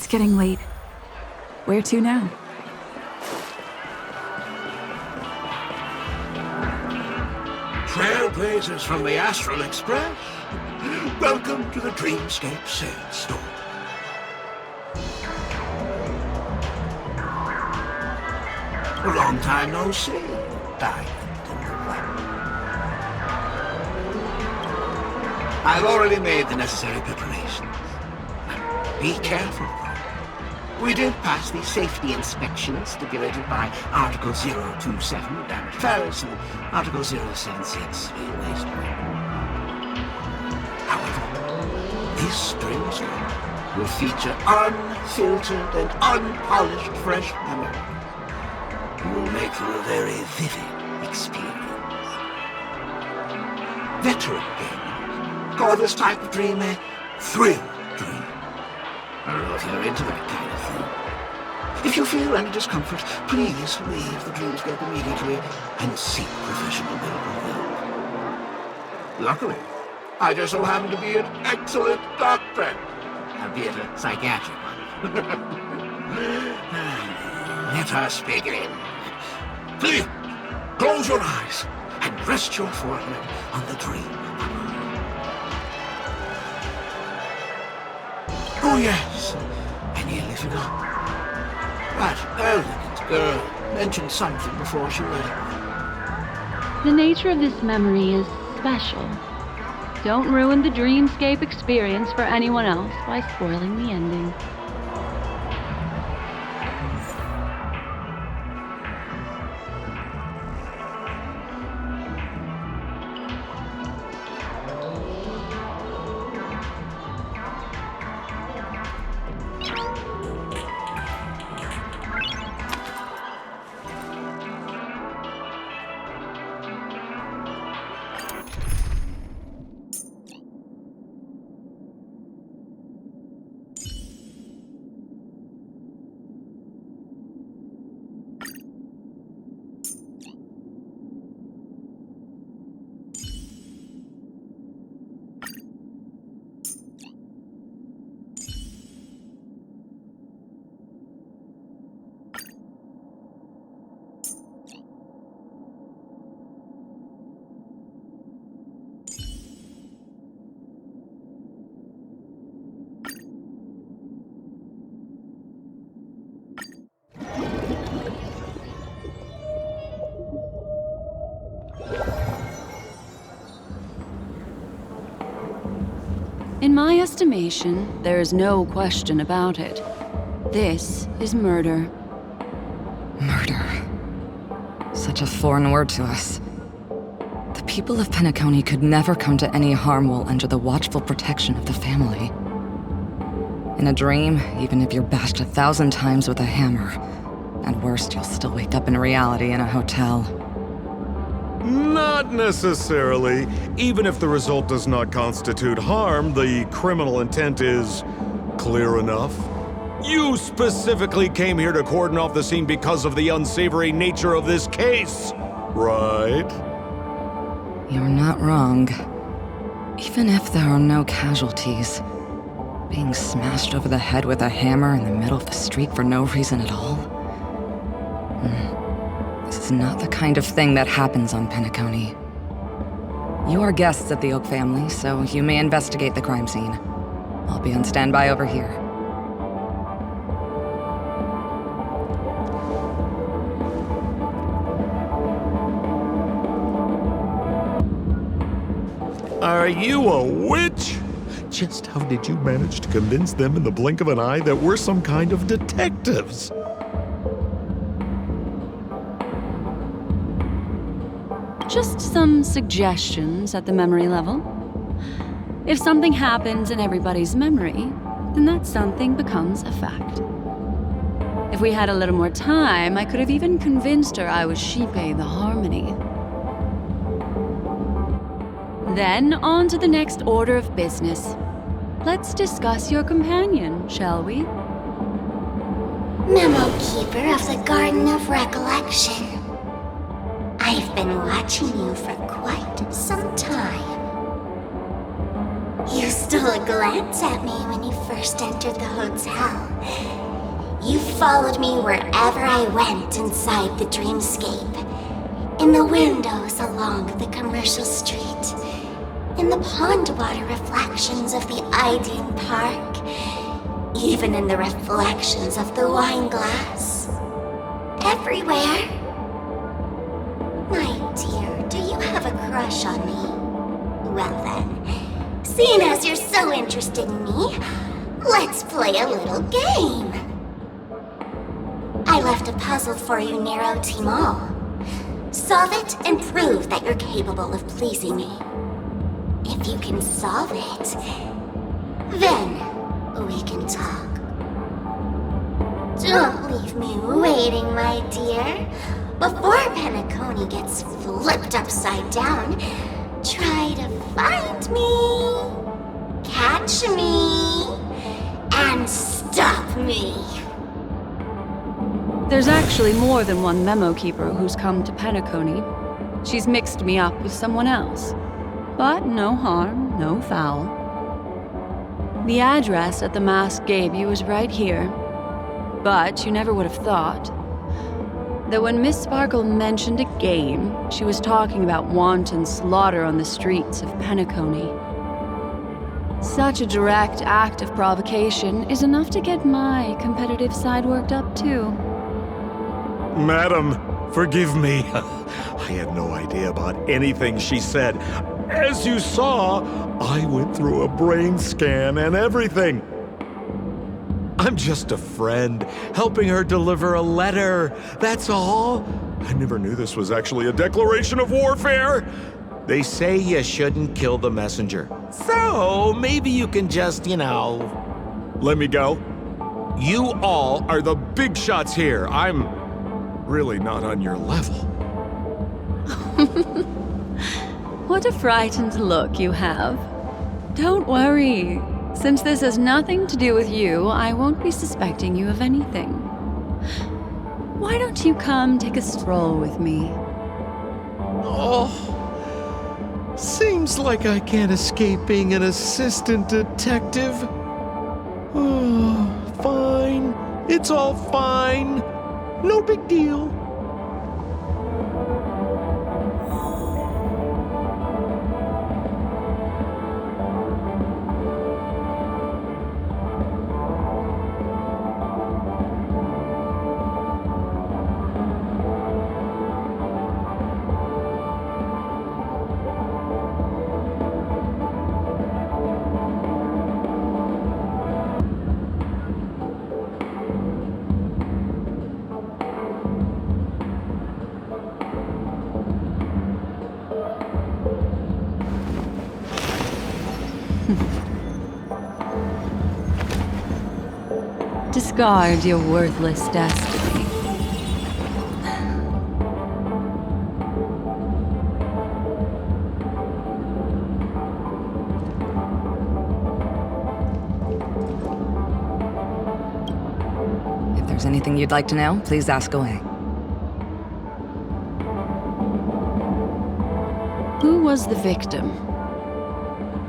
It's getting late. Where to now? Trailblazers from the Astral Express, welcome to the Dreamscape Sales Store. A long time no see, Diamond in the Rough. I've already made the necessary preparations. Be careful, though. We did pass the safety inspections stipulated by Article 027, damaged ferrets, and Article 076, wastewater. However, this Dreamscape will feature unfiltered and unpolished fresh memory. It will make for a very vivid experience. Veteran gamers call this type of dream a thrill dream. I don't know if you're into that kind of thing. If you feel any discomfort, please leave the Dreamscape immediately and seek professional medical help. Luckily, I just so happen to be an excellent doctor, albeit a psychiatric one. Let us begin. Please, close your eyes and rest your forehead on the dream. Oh yes, I nearly forgot. That elegant girl mentioned something before she left. The nature of this memory is special. Don't ruin the Dreamscape experience for anyone else by spoiling the ending. In my estimation, there is no question about it. This is murder. Murder. Such a foreign word to us. The people of Penacony could never come to any harm while under the watchful protection of the family. In a dream, even if you're bashed 1,000 times with a hammer, at worst you'll still wake up in reality in a hotel. Not necessarily. Even if the result does not constitute harm, the criminal intent is clear enough. You specifically came here to cordon off the scene because of the unsavory nature of this case, right? You're not wrong. Even if there are no casualties, being smashed over the head with a hammer in the middle of the street for no reason at all? This is not the kind of thing that happens on Penacony. You are guests of the Oak family, so you may investigate the crime scene. I'll be on standby over here. Are you a witch? Just how did you manage to convince them in the blink of an eye that we're some kind of detectives? Just some suggestions at the memory level. If something happens in everybody's memory, then that something becomes a fact. If we had a little more time, I could have even convinced her I was Shipe the Harmony. Then, on to the next order of business. Let's discuss your companion, shall we? Memo Keeper of the Garden of Recollection. I've been watching you for quite some time. You stole a glance at me when you first entered the hotel. You followed me wherever I went inside the dreamscape. In the windows along the commercial street. In the pond water reflections of the Idean Park. Even in the reflections of the wine glass. Everywhere. My dear, do you have a crush on me? Well then, seeing as you're so interested in me, let's play a little game. I left a puzzle for you, Nero Timol. Solve it and prove that you're capable of pleasing me. If you can solve it, then we can talk. Don't leave me waiting, my dear. Before Penacony gets flipped upside down, try to find me, catch me, and stop me. There's actually more than one memo keeper who's come to Penacony. She's mixed me up with someone else. But no harm, no foul. The address that the mask gave you is right here. But you never would have thought that when Miss Sparkle mentioned a game, she was talking about wanton slaughter on the streets of Penacony. Such a direct act of provocation is enough to get my competitive side worked up too. Madam, forgive me. I had no idea about anything she said. As you saw, I went through a brain scan and everything. I'm just a friend, helping her deliver a letter, that's all. I never knew this was actually a declaration of warfare. They say you shouldn't kill the messenger. So, maybe you can just, let me go. You all are the big shots here. I'm really not on your level. What a frightened look you have. Don't worry. Since this has nothing to do with you, I won't be suspecting you of anything. Why don't you come take a stroll with me? Oh, seems like I can't escape being an assistant detective. Oh, fine. It's all fine. No big deal. Discard your worthless destiny. If there's anything you'd like to know, please ask away. Who was the victim?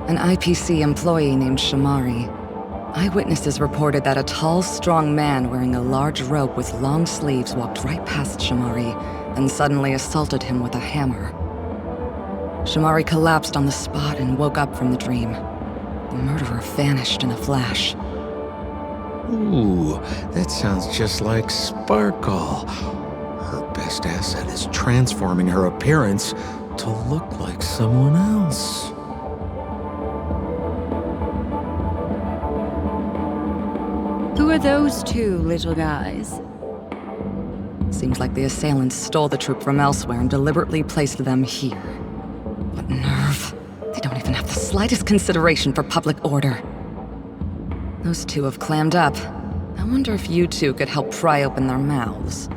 An IPC employee named Shamari. Eyewitnesses reported that a tall, strong man wearing a large robe with long sleeves walked right past Shamari and suddenly assaulted him with a hammer. Shamari collapsed on the spot and woke up from the dream. The murderer vanished in a flash. Ooh, that sounds just like Sparkle. Her best asset is transforming her appearance to look like someone else. Who are those two little guys? Seems like the assailants stole the troop from elsewhere and deliberately placed them here. What nerve. They don't even have the slightest consideration for public order. Those two have clammed up. I wonder if you two could help pry open their mouths.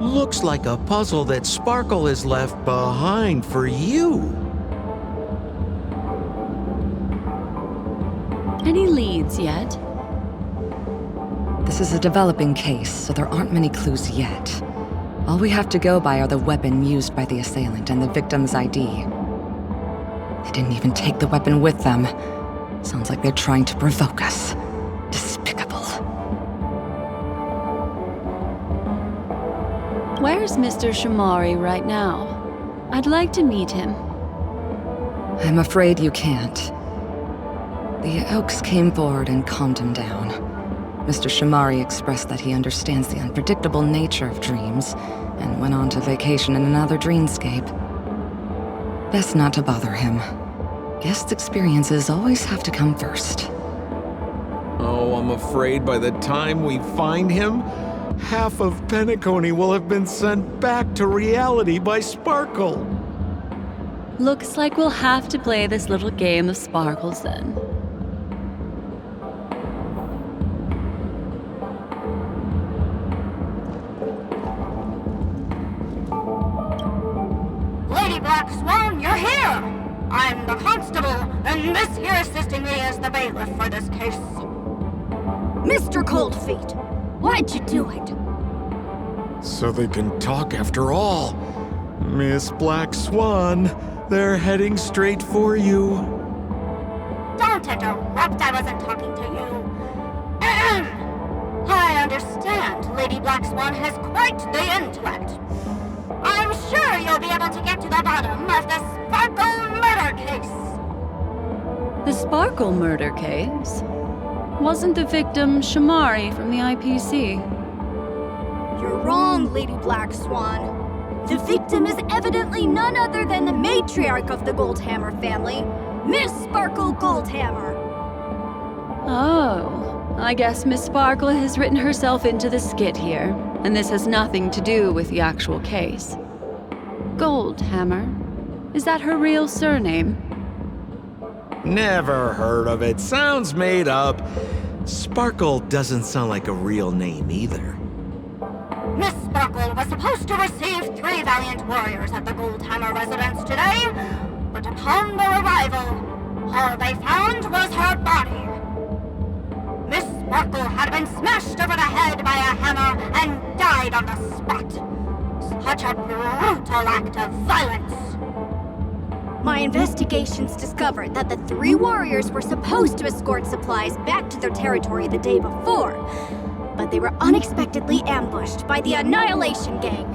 Looks like a puzzle that Sparkle has left behind for you. Any leads yet? This is a developing case, so there aren't many clues yet. All we have to go by are the weapon used by the assailant and the victim's ID. They didn't even take the weapon with them. Sounds like they're trying to provoke us. Despicable. Where's Mr. Shamari right now? I'd like to meet him. I'm afraid you can't. The Oaks came forward and calmed him down. Mr. Shamari expressed that he understands the unpredictable nature of dreams, and went on to vacation in another dreamscape. Best not to bother him. Guest experiences always have to come first. Oh, I'm afraid by the time we find him, half of Penacony will have been sent back to reality by Sparkle. Looks like we'll have to play this little game of sparkles then. Lady Black Swan, you're here! I'm the constable, and this here assisting me is the bailiff for this case. Mr. Coldfeet, why'd you do it? So they can talk after all. Miss Black Swan, they're heading straight for you. Don't interrupt, I wasn't talking to you. I understand Lady Black Swan has quite the intellect. I'm sure you'll be able to get to the bottom of the Sparkle murder case. The Sparkle murder case? Wasn't the victim Shamari from the IPC? You're wrong, Lady Black Swan. The victim is evidently none other than the matriarch of the Goldhammer family, Miss Sparkle Goldhammer. Oh, I guess Miss Sparkle has written herself into the skit here, and this has nothing to do with the actual case. Goldhammer? Is that her real surname? Never heard of it. Sounds made up. Sparkle doesn't sound like a real name either. Miss Sparkle was supposed to receive 3 valiant warriors at the Goldhammer residence today, but upon their arrival, all they found was her body. Miss Sparkle had been smashed over the head by a hammer and died on the spot. Such a brutal act of violence. My investigations discovered that the 3 warriors were supposed to escort supplies back to their territory the day before, but they were unexpectedly ambushed by the Annihilation Gang.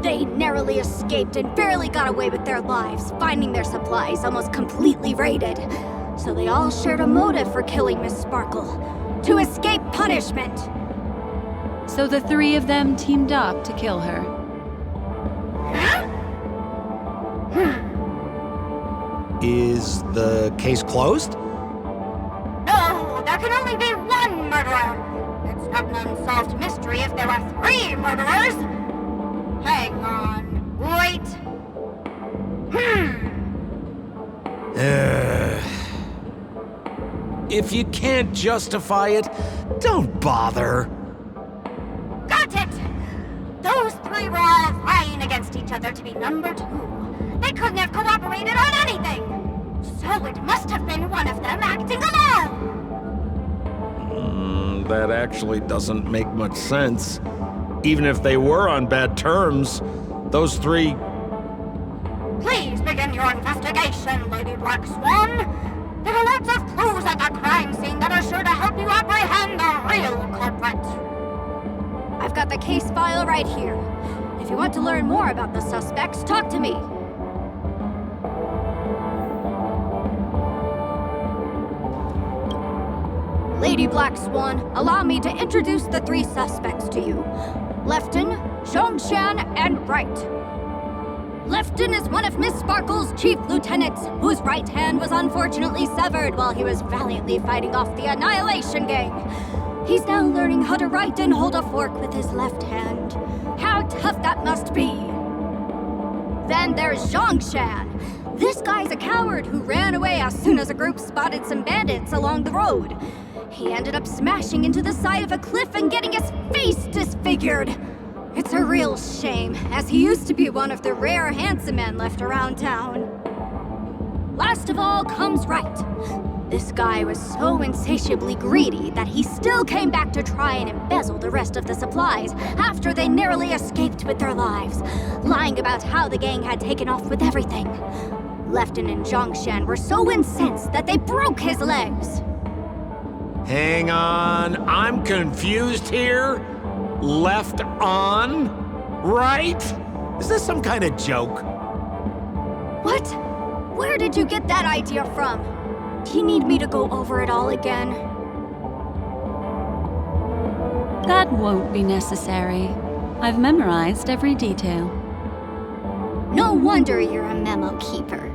They narrowly escaped and barely got away with their lives, finding their supplies almost completely raided. So they all shared a motive for killing Miss Sparkle, to escape punishment. So the 3 of them teamed up to kill her. Is the case closed? No, there can only be one murderer. It's not an unsolved mystery if there are 3 murderers. Hang on. Wait. If you can't justify it, don't bother. Got it! Those 3 were all vying against each other to be number 2. They couldn't have cooperated on anything. So it must have been one of them acting alone. That actually doesn't make much sense. Even if they were on bad terms, those 3... Please begin your investigation, Lady Black Swan. There are lots of clues at the crime scene that are sure to help you apprehend the real culprit. I've got the case file right here. If you want to learn more about the suspects, talk to me. Lady Black Swan, allow me to introduce the 3 suspects to you. Lefton, Zhongshan, and Wright. Lefton is one of Miss Sparkle's chief lieutenants, whose right hand was unfortunately severed while he was valiantly fighting off the Annihilation Gang. He's now learning how to write and hold a fork with his left hand. How tough that must be! Then there's Zhongshan. This guy's a coward who ran away as soon as a group spotted some bandits along the road. He ended up smashing into the side of a cliff and getting his face disfigured. It's a real shame, as he used to be one of the rare handsome men left around town. Last of all comes Wright. This guy was so insatiably greedy that he still came back to try and embezzle the rest of the supplies after they narrowly escaped with their lives, lying about how the gang had taken off with everything. Lefton and Zhongshan were so incensed that they broke his legs. Hang on, I'm confused here. Left on? Right? Is this some kind of joke? What? Where did you get that idea from? Do you need me to go over it all again? That won't be necessary. I've memorized every detail. No wonder you're a memo keeper.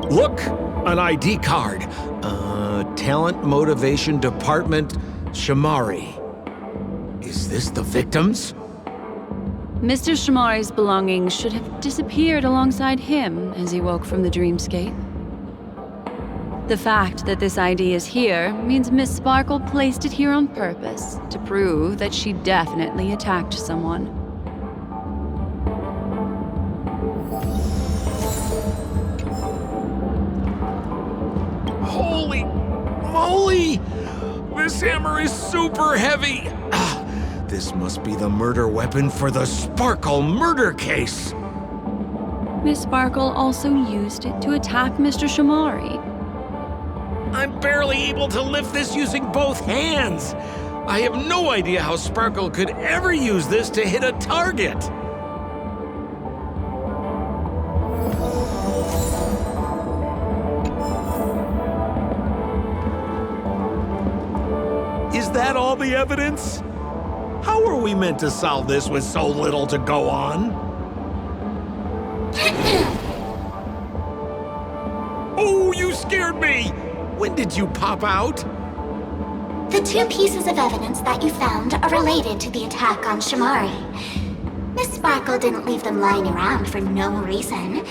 Look, an ID card. Talent Motivation Department, Shamari. Is this the victims? Mr. Shamari's belongings should have disappeared alongside him as he woke from the dreamscape. The fact that this ID is here means Miss Sparkle placed it here on purpose to prove that she definitely attacked someone. Holy moly! This hammer is super heavy! This must be the murder weapon for the Sparkle murder case! Miss Sparkle also used it to attack Mr. Shamari. I'm barely able to lift this using both hands! I have no idea how Sparkle could ever use this to hit a target! Is that all the evidence? How are we meant to solve this with so little to go on? Oh, you scared me! When did you pop out? The two pieces of evidence that you found are related to the attack on Shamari. Miss Sparkle didn't leave them lying around for no reason.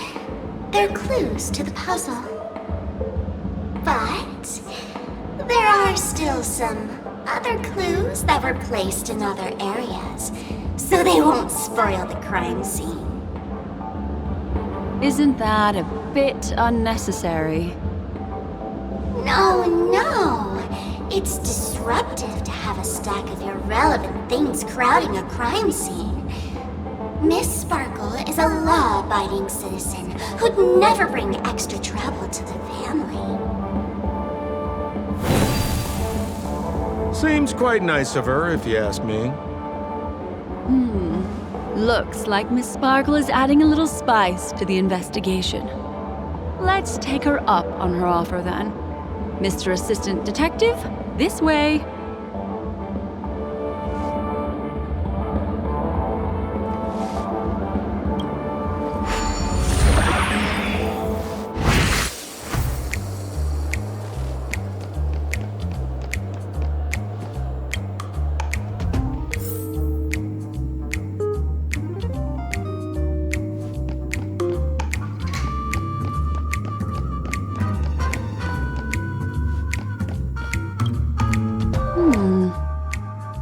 They're clues to the puzzle. But there are still some other clues that were placed in other areas, so they won't spoil the crime scene. Isn't that a bit unnecessary? No. It's disruptive to have a stack of irrelevant things crowding a crime scene. Miss Sparkle is a law-abiding citizen who'd never bring extra trouble to the family. Seems quite nice of her, if you ask me. Looks like Miss Sparkle is adding a little spice to the investigation. Let's take her up on her offer then. Mr. Assistant Detective, this way.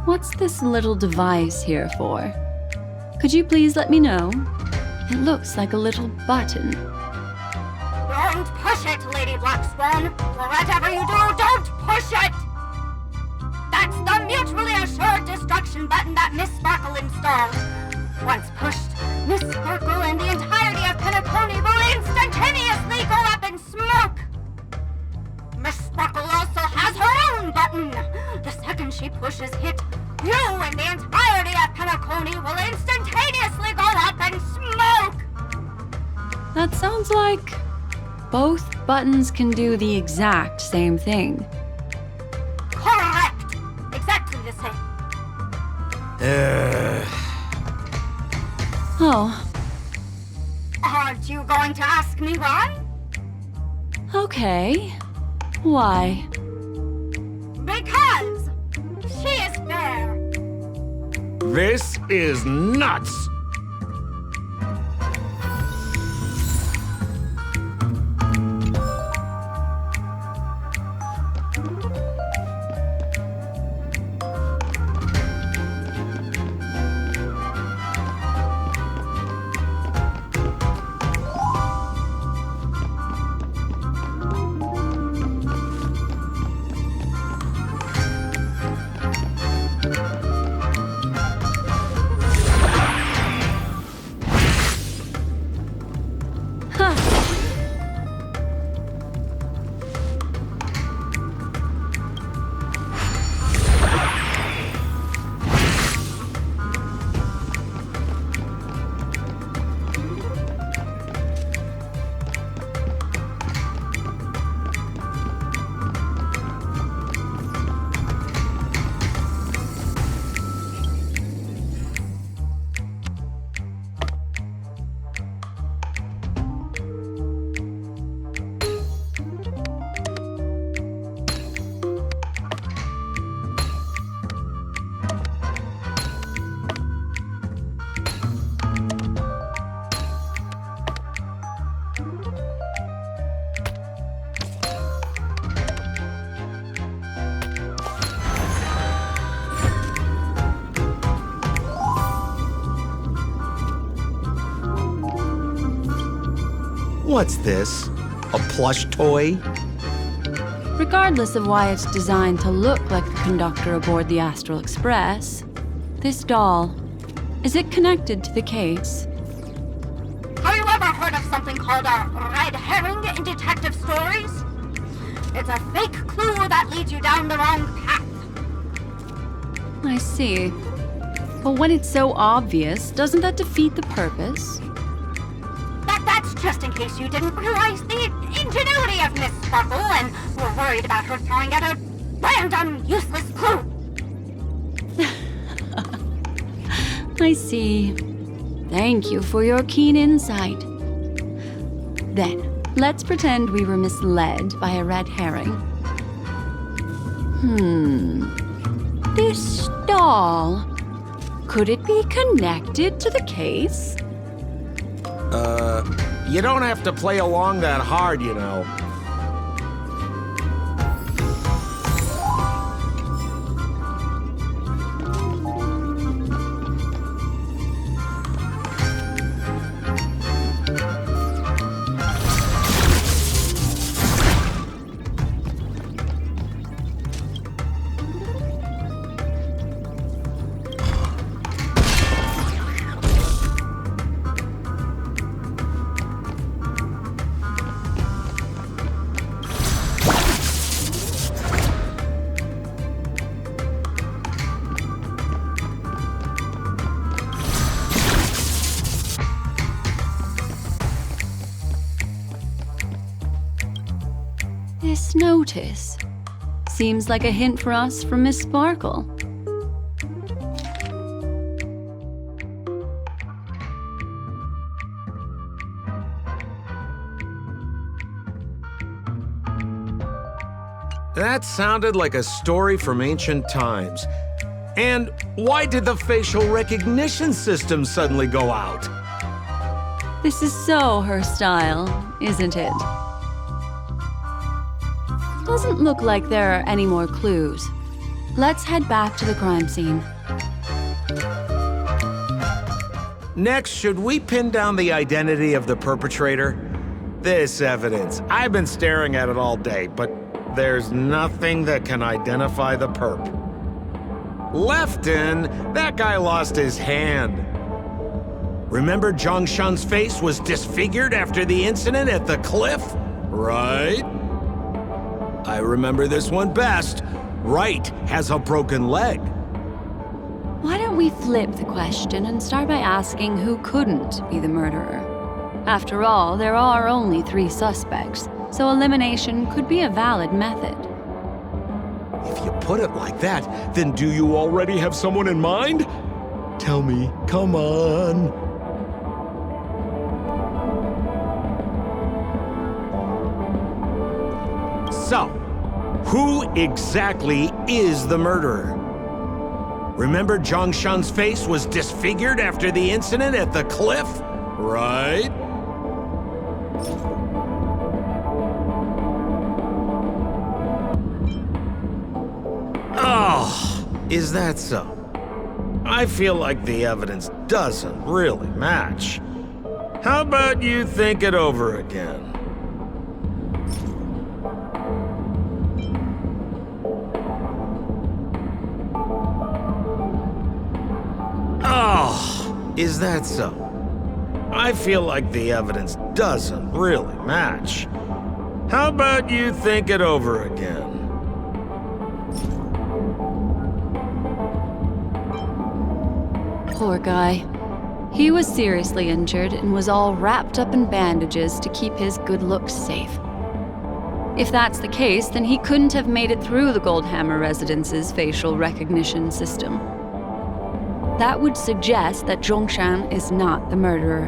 What's this little device here for? Could you please let me know? It looks like a little button. Don't push it, Lady Black Swan. Whatever you do, don't push it! That's the mutually assured destruction button that Miss Sparkle installed. Once pushed, Miss Sparkle and the entirety of Penacony will instantaneously go up in smoke! Miss Sparkle also has her own button! The second she pushes hit, you and the entirety of Penacony will instantaneously go up in smoke! That sounds like both buttons can do the exact same thing. Correct! Exactly the same. Oh, Aren't you going to ask me why? okay. Why? Because she is fair. This is nuts! What's this? A plush toy? Regardless of why it's designed to look like the conductor aboard the Astral Express, this doll, is it connected to the case? Have you ever heard of something called a red herring in detective stories? It's a fake clue that leads you down the wrong path. I see. But when it's so obvious, doesn't that defeat the purpose? That's just in case you didn't realize the ingenuity of Miss Sparkle and were worried about her throwing out a random, useless clue. I see. Thank you for your keen insight. Then, let's pretend we were misled by a red herring. This doll, could it be connected to the case? You don't have to play along that hard, you know. This notice seems like a hint for us from Miss Sparkle. That sounded like a story from ancient times. And why did the facial recognition system suddenly go out? This is so her style, isn't it? Doesn't look like there are any more clues. Let's head back to the crime scene. Next, should we pin down the identity of the perpetrator? This evidence, I've been staring at it all day, but there's nothing that can identify the perp. Lefton, that guy lost his hand. Remember Zhongshan's face was disfigured after the incident at the cliff? Right? I remember this one best. Right has a broken leg. Why don't we flip the question and start by asking who couldn't be the murderer? After all, there are only 3 suspects, so elimination could be a valid method. If you put it like that, then do you already have someone in mind? Tell me, come on. So, who exactly is the murderer? Remember Zhongshan's face was disfigured after the incident at the cliff? Right? Oh, is that so? I feel like the evidence doesn't really match. How about you think it over again? Oh, is that so? I feel like the evidence doesn't really match. How about you think it over again? Poor guy. He was seriously injured and was all wrapped up in bandages to keep his good looks safe. If that's the case, then he couldn't have made it through the Goldhammer residence's facial recognition system. That would suggest that Zhongshan is not the murderer.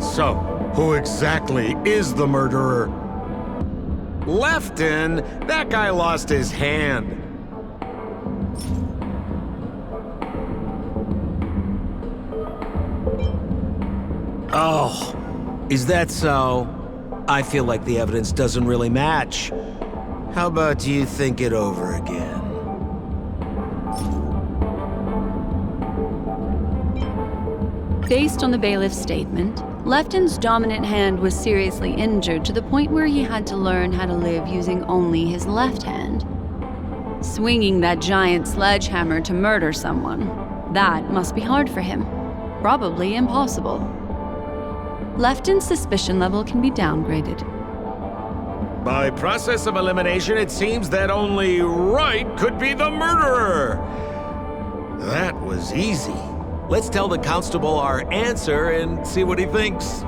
So, who exactly is the murderer? Lefton, that guy lost his hand. Oh, is that so? I feel like the evidence doesn't really match. How about you think it over again? Based on the bailiff's statement, Lefton's dominant hand was seriously injured to the point where he had to learn how to live using only his left hand. Swinging that giant sledgehammer to murder someone, that must be hard for him. Probably impossible. Lefton's suspicion level can be downgraded. By process of elimination, it seems that only Wright could be the murderer. That was easy. Let's tell the constable our answer and see what he thinks.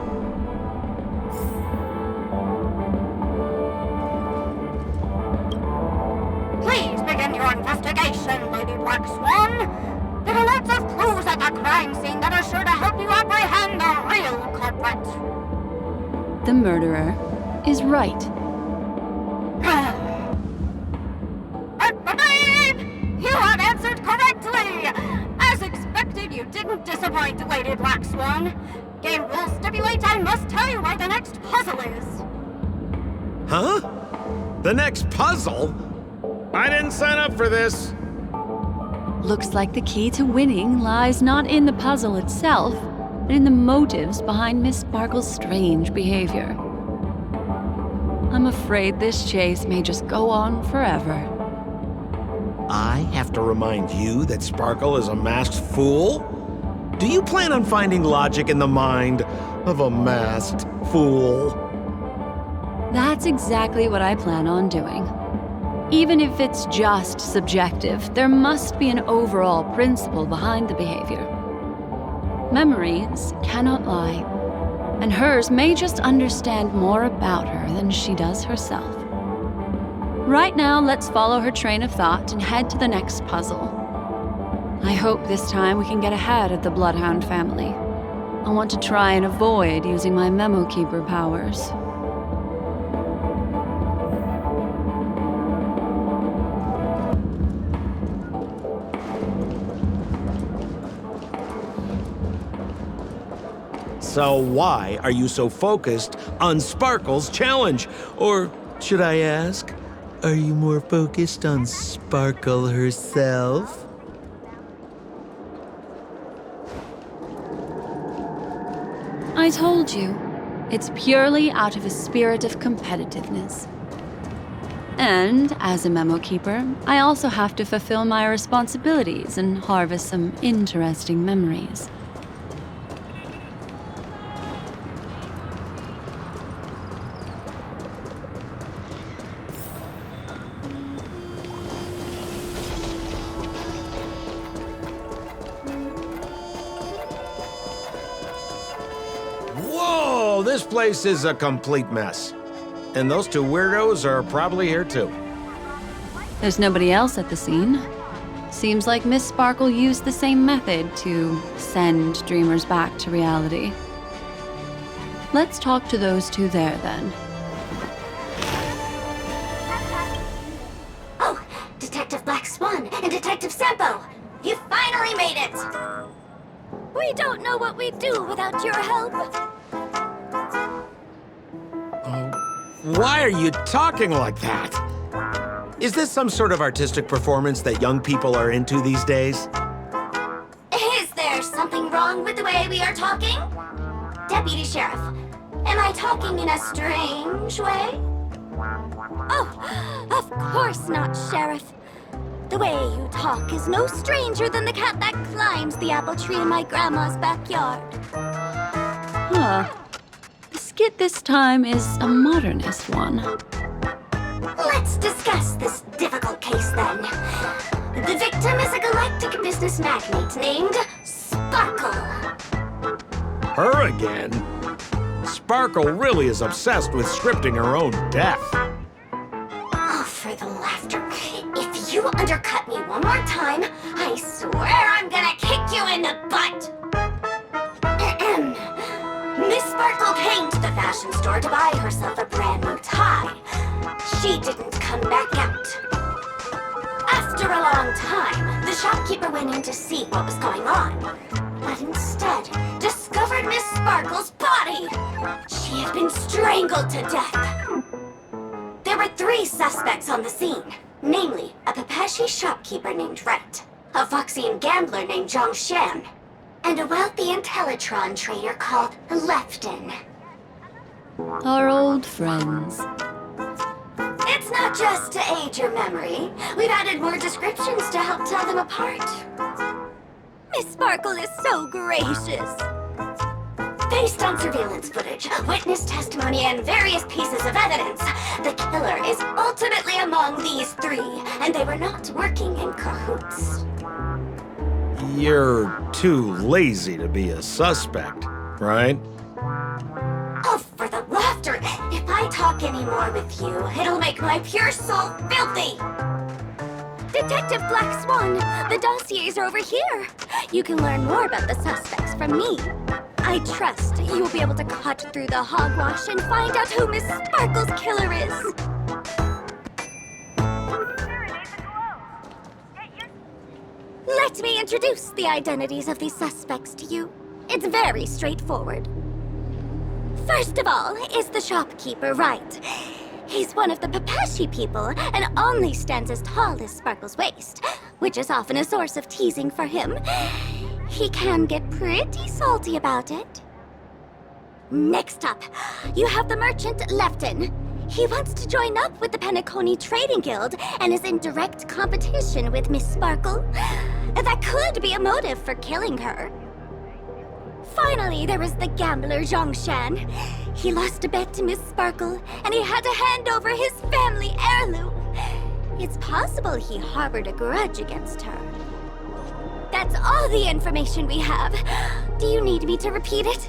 Please begin your investigation, Lady Black Swan. There are lots of clues at the crime scene that are sure to help you apprehend the real culprit. The murderer is Wright. You have answered correctly! As expected, you didn't disappoint, Lady Black Swan. Game rules stipulate I must tell you where the next puzzle is. Huh? The next puzzle? I didn't sign up for this. Looks like the key to winning lies not in the puzzle itself, but in the motives behind Miss Sparkle's strange behavior. I'm afraid this chase may just go on forever. I have to remind you that Sparkle is a masked fool? Do you plan on finding logic in the mind of a masked fool? That's exactly what I plan on doing. Even if it's just subjective, there must be an overall principle behind the behavior. Memories cannot lie, and hers may just understand more about her than she does herself. Right now, let's follow her train of thought and head to the next puzzle. I hope this time we can get ahead of the Bloodhound family. I want to try and avoid using my Memo Keeper powers. So why are you so focused on Sparkle's challenge? Or should I ask, are you more focused on Sparkle herself? I told you, it's purely out of a spirit of competitiveness. And as a Memo Keeper, I also have to fulfill my responsibilities and harvest some interesting memories. Whoa, this place is a complete mess. And those two weirdos are probably here too. There's nobody else at the scene. Seems like Miss Sparkle used the same method to send dreamers back to reality. Let's talk to those two there then. Oh, Detective Black Swan and Detective Sampo! You finally made it! We don't know what we'd do without your help. Why are you talking like that? Is this some sort of artistic performance that young people are into these days? Is there something wrong with the way we are talking? Deputy Sheriff, am I talking in a strange way? Oh, of course not, Sheriff. The way you talk is no stranger than the cat that climbs the apple tree in my grandma's backyard. Huh. The skit this time is a modernist one. Let's discuss this difficult case then. The victim is a galactic business magnate named Sparkle. Her again? Sparkle really is obsessed with scripting her own death. Oh, for the laughter. If you undercut me one more time, I swear I'm gonna kick you in the butt! Ahem. Miss Sparkle came to the fashion store to buy herself a brand new tie. She didn't come back out. After a long time, the shopkeeper went in to see what was going on, but instead discovered discovered Miss Sparkle's body. She had been strangled to death. There were 3 suspects on the scene, namely a Pepeshi shopkeeper named Wright, a Foxian gambler named Zhongshan, and a wealthy Intellitron trader called Lefton. Our old friends. It's not just to aid your memory. We've added more descriptions to help tell them apart. Miss Sparkle is so gracious. Based on surveillance footage, witness testimony, and various pieces of evidence, the killer is ultimately among these 3, and they were not working in cahoots. You're too lazy to be a suspect, right? Oh, for the laughter! If I talk any more with you, it'll make my pure soul filthy! Detective Black Swan, the dossiers are over here. You can learn more about the suspects from me. I trust you will be able to cut through the hogwash and find out who Miss Sparkle's killer is. Let me introduce the identities of these suspects to you. It's very straightforward. First of all is the shopkeeper, Wright. He's one of the Pepeshi people and only stands as tall as Sparkle's waist, which is often a source of teasing for him. He can get pretty salty about it. Next up, you have the merchant Lefton. He wants to join up with the Penacony Trading Guild and is in direct competition with Miss Sparkle. That could be a motive for killing her. Finally, there was the gambler Zhongshan. He lost a bet to Miss Sparkle, and he had to hand over his family heirloom. It's possible he harbored a grudge against her. That's all the information we have. Do you need me to repeat it?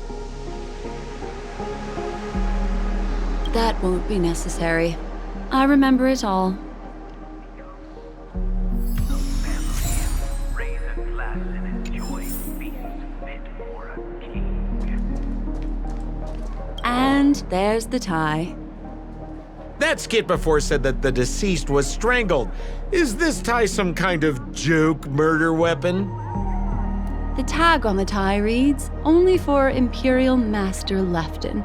That won't be necessary. I remember it all. And there's the tie. That skit before said that the deceased was strangled. Is this tie some kind of joke murder weapon? The tag on the tie reads, "Only for Imperial Master Lefton."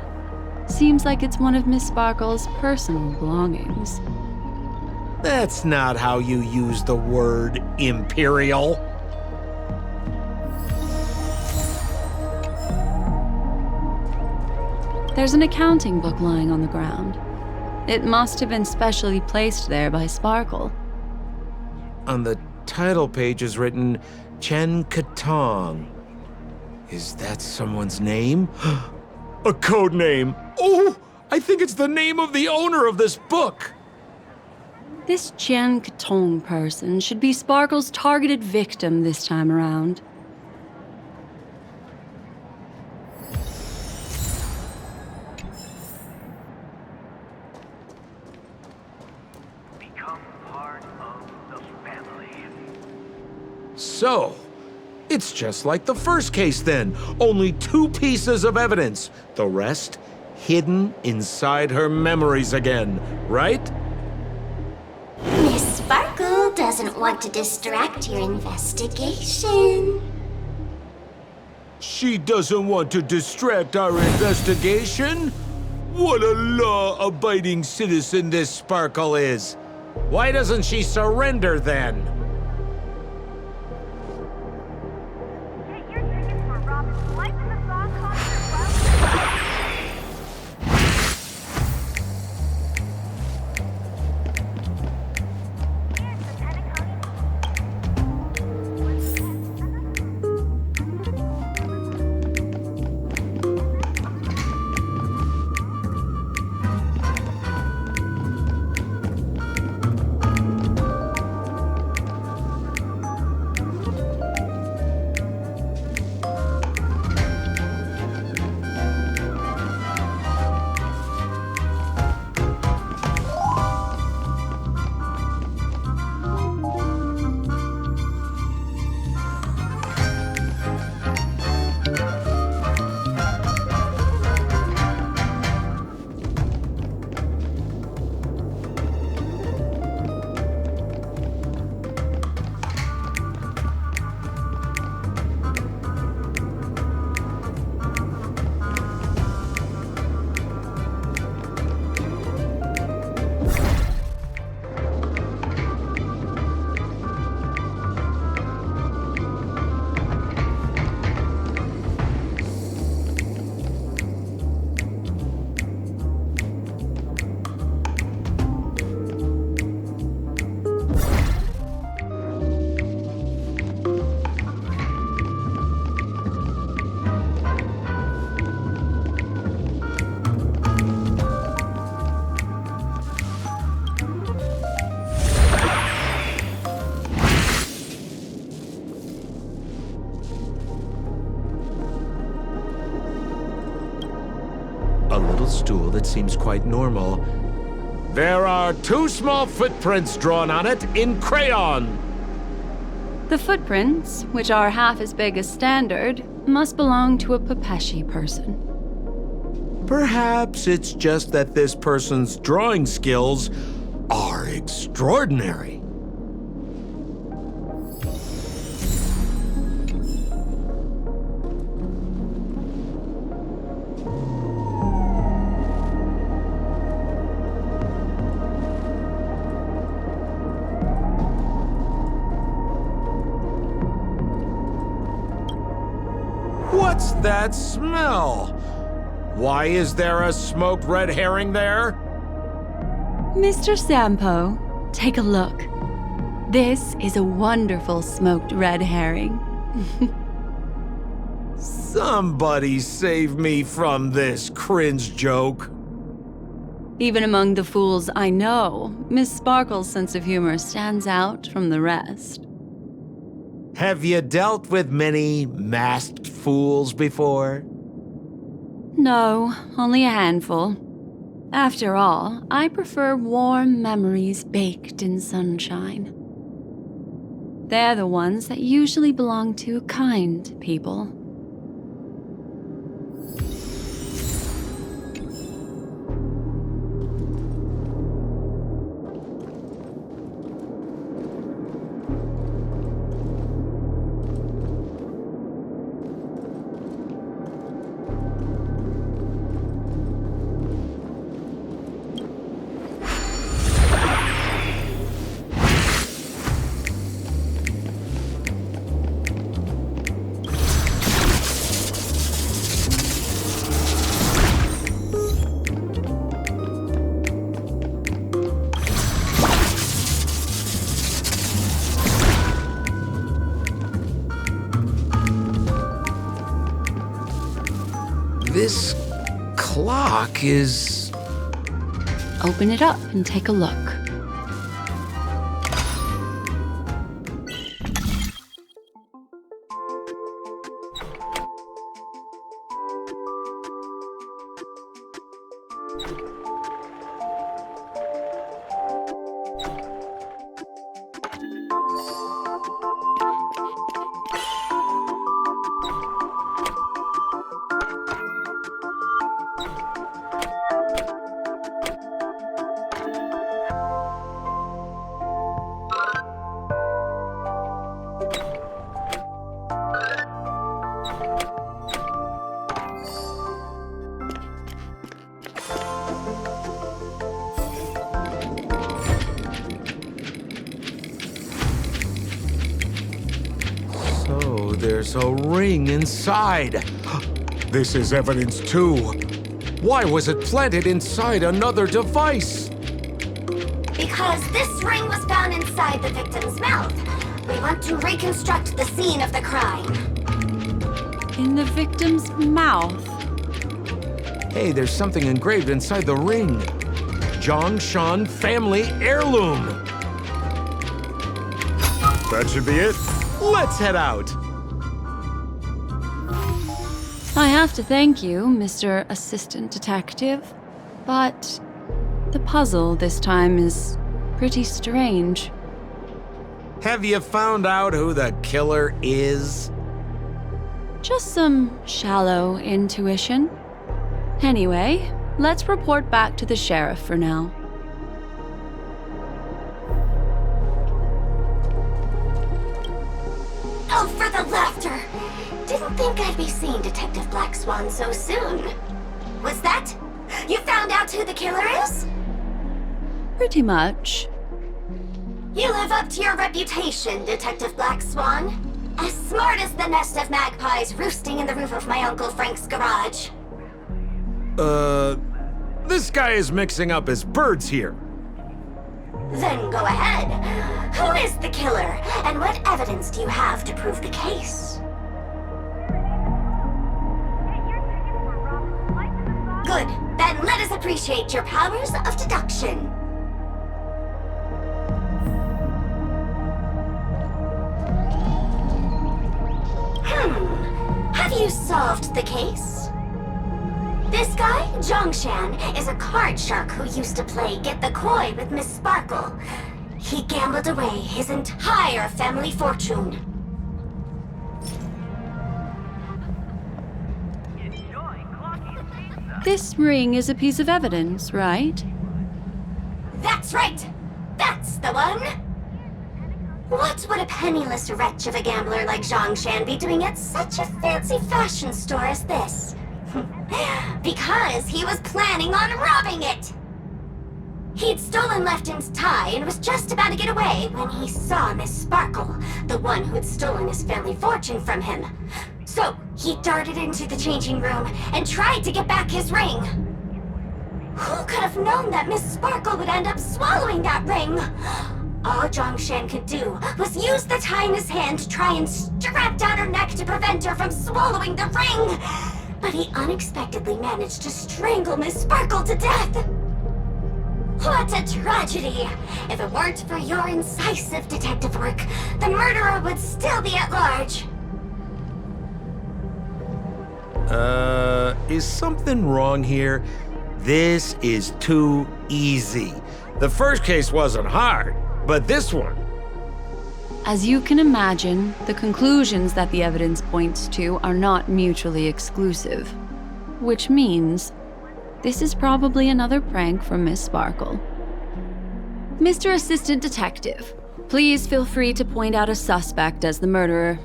Seems like it's one of Miss Sparkle's personal belongings. That's not how you use the word imperial. There's an accounting book lying on the ground. It must have been specially placed there by Sparkle. On the title page is written Chen Katong. Is that someone's name? A code name. Oh, I think it's the name of the owner of this book. This Jian Katong person should be Sparkle's targeted victim this time around. So, it's just like the first case then. Only 2 pieces of evidence. The rest hidden inside her memories again, right? Miss Sparkle doesn't want to distract your investigation. She doesn't want to distract our investigation? What a law-abiding citizen this Sparkle is. Why doesn't she surrender then? a little stool that seems quite normal. There are 2 small footprints drawn on it in crayon. The footprints, which are half as big as standard, must belong to a Pepeshi person. Perhaps it's just that this person's drawing skills are extraordinary. What's that smell? Why is there a smoked red herring there? Mr. Sampo, take a look. This is a wonderful smoked red herring. Somebody save me from this cringe joke. Even among the fools I know, Miss Sparkle's sense of humor stands out from the rest. Have you dealt with many masked fools before? No, only a handful. After all, I prefer warm memories baked in sunshine. They're the ones that usually belong to kind people. This clock is... Open it up and take a look. So there's a ring inside. This is evidence too. Why was it planted inside another device? Because this ring was found inside the victim's mouth. We want to reconstruct the scene of the crime. In the victim's mouth. Hey, there's something engraved inside the ring. Zhongshan family heirloom. That should be it. Let's head out. I have to thank you, Mr. Assistant Detective, but the puzzle this time is pretty strange. Have you found out who the killer is? Just some shallow intuition. Anyway, let's report back to the sheriff for now. Oh, for the laughter! Didn't think I'd be seeing Detective Black Swan so soon. Was that? You found out who the killer is? Pretty much. You live up to your reputation, Detective Black Swan. As smart as the nest of magpies roosting in the roof of my Uncle Frank's garage. This guy is mixing up his birds here. Then go ahead. Who is the killer, and what evidence do you have to prove the case? Good. Then let us appreciate your powers of deduction. Have you solved the case? This guy, Zhongshan, is a card shark who used to play Get the Koi with Miss Sparkle. He gambled away his entire family fortune. This ring is a piece of evidence, right? That's right! That's the one! What would a penniless wretch of a gambler like Zhongshan be doing at such a fancy fashion store as this? Because he was planning on robbing it! He'd stolen Lefton's tie and was just about to get away when he saw Miss Sparkle, the one who'd stolen his family fortune from him. So he darted into the changing room and tried to get back his ring. Who could have known that Miss Sparkle would end up swallowing that ring? All Zhongshan could do was use the tie in his hand to try and strap down her neck to prevent her from swallowing the ring. But he unexpectedly managed to strangle Miss Sparkle to death. What a tragedy! If it weren't for your incisive detective work, the murderer would still be at large. Is something wrong here? This is too easy. The first case wasn't hard, but this one... As you can imagine, the conclusions that the evidence points to are not mutually exclusive. Which means, this is probably another prank from Miss Sparkle. Mr. Assistant Detective, please feel free to point out a suspect as the murderer.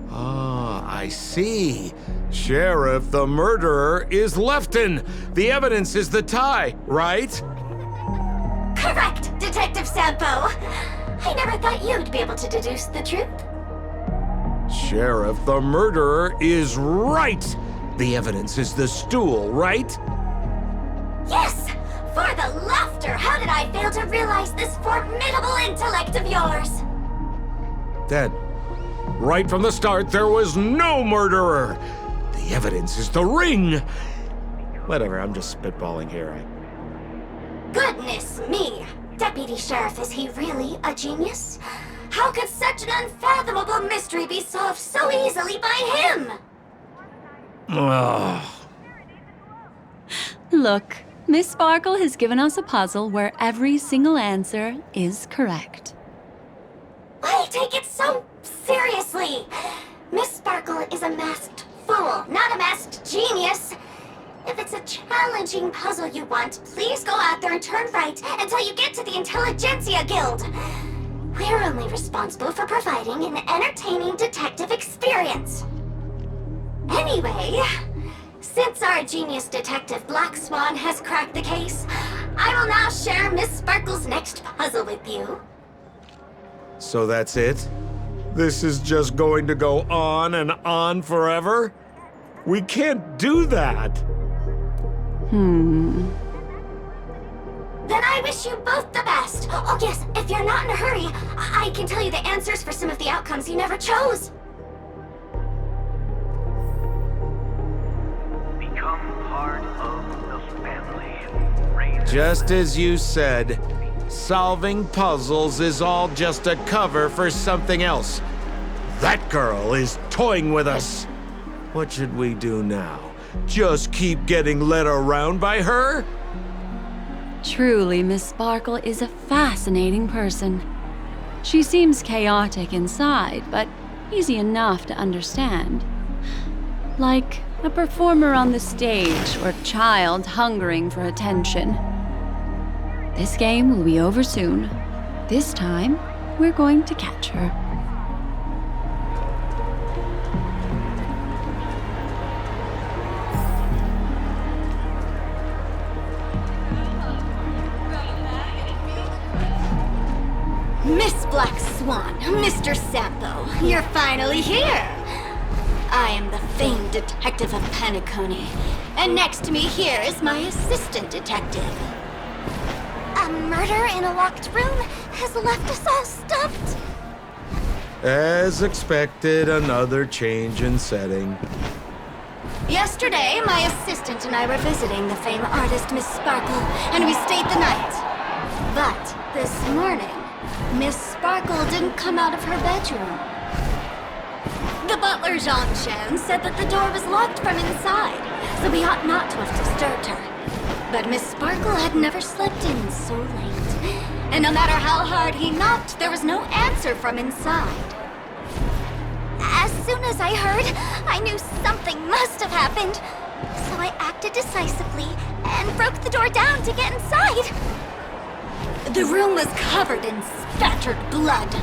Ah, I see. Sheriff, the murderer is Lefton. The evidence is the tie, right? Correct, Detective Sampo. I never thought you'd be able to deduce the truth. Sheriff, the murderer is right. The evidence is the stool, right? Yes! For the laughter, how did I fail to realize this formidable intellect of yours? Then, right from the start, there was no murderer. The evidence is the ring. Whatever, I'm just spitballing here. Goodness me! Deputy Sheriff, is he really a genius? How could such an unfathomable mystery be solved so easily by him? Ugh. Look, Miss Sparkle has given us a puzzle where every single answer is correct. Why take it so seriously? Miss Sparkle is a masked fool, not a masked genius. If it's a challenging puzzle you want, please go out there and turn right until you get to the Intelligentsia Guild. We're only responsible for providing an entertaining detective experience. Anyway, since our genius detective Black Swan has cracked the case, I will now share Miss Sparkle's next puzzle with you. So that's it? This is just going to go on and on forever? We can't do that. Then I wish you both the best. Oh yes, if you're not in a hurry, I can tell you the answers for some of the outcomes you never chose. Become part of the family. Just as you said, solving puzzles is all just a cover for something else. That girl is toying with us. What should we do now? Just keep getting led around by her? Truly, Miss Sparkle is a fascinating person. She seems chaotic inside, but easy enough to understand. Like a performer on the stage or a child hungering for attention. This game will be over soon. This time, we're going to catch her. Miss Black Swan, Mr. Sampo, you're finally here. I am the famed detective of Penacony, and next to me here is my assistant detective. A murder in a locked room has left us all stumped. As expected, another change in setting. Yesterday, my assistant and I were visiting the famed artist Miss Sparkle, and we stayed the night. But this morning, Miss Sparkle didn't come out of her bedroom. The butler, Zhongshan, said that the door was locked from inside, so we ought not to have disturbed her. But Miss Sparkle had never slept in so late. And no matter how hard he knocked, there was no answer from inside. As soon as I heard, I knew something must have happened. So I acted decisively and broke the door down to get inside. The room was covered in spattered blood.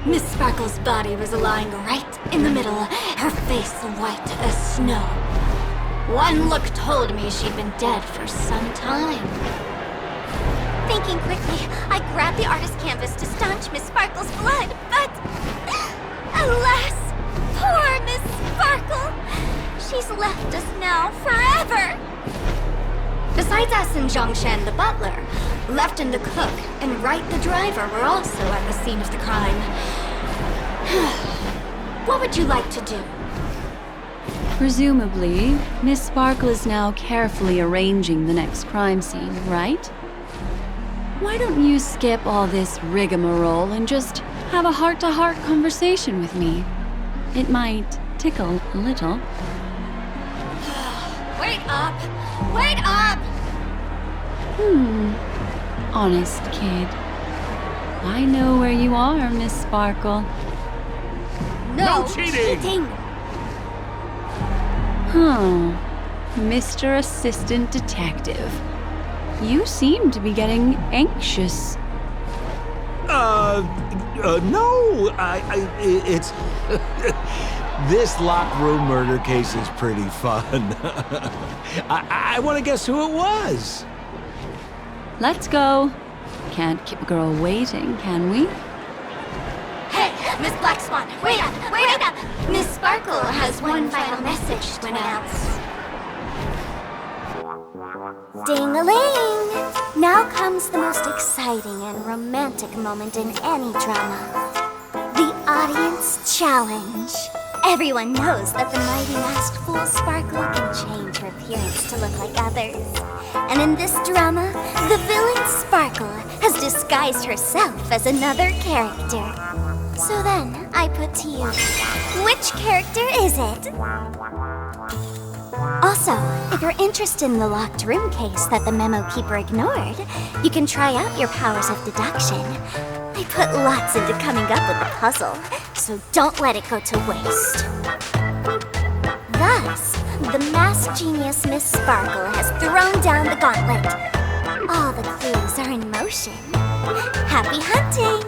Miss Sparkle's body was lying right in the middle, her face white as snow. One look told me she'd been dead for some time. Thinking quickly, I grabbed the artist canvas to staunch Miss Sparkle's blood, but alas, poor Miss Sparkle! She's left us now forever! Besides us and Zhongshan the butler, Lefton the cook and Wright the driver were also at the scene of the crime. What would you like to do? Presumably, Miss Sparkle is now carefully arranging the next crime scene, right? Why don't you skip all this rigmarole and just have a heart-to-heart conversation with me? It might tickle a little. Wait up! Wait up! Honest kid. I know where you are, Miss Sparkle. No cheating! Huh. Mr. Assistant Detective. You seem to be getting anxious. No, it's... This locked room murder case is pretty fun. I want to guess who it was. Let's go. Can't keep a girl waiting, can we? Hey, Miss Black Swan, wait up! Wait up! Miss Sparkle has one final message to announce. Ding-a-ling! Now comes the most exciting and romantic moment in any drama. The audience challenge. Everyone knows that the mighty masked fool Sparkle can change her appearance to look like others. And in this drama, the villain Sparkle has disguised herself as another character. So then, I put to you, which character is it? Also, if you're interested in the locked room case that the memo keeper ignored, you can try out your powers of deduction. I put lots into coming up with the puzzle, so don't let it go to waste. Thus, the masked genius Miss Sparkle has thrown down the gauntlet. All the clues are in motion. Happy hunting!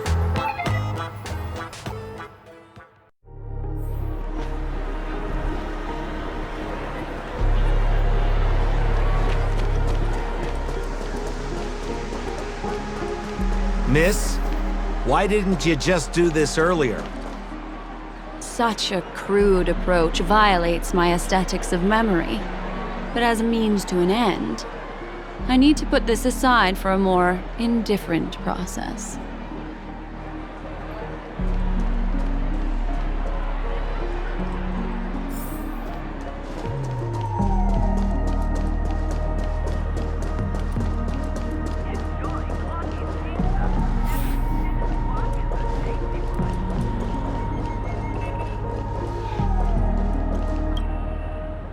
Miss, why didn't you just do this earlier? Such a crude approach violates my aesthetics of memory. But as a means to an end, I need to put this aside for a more indifferent process.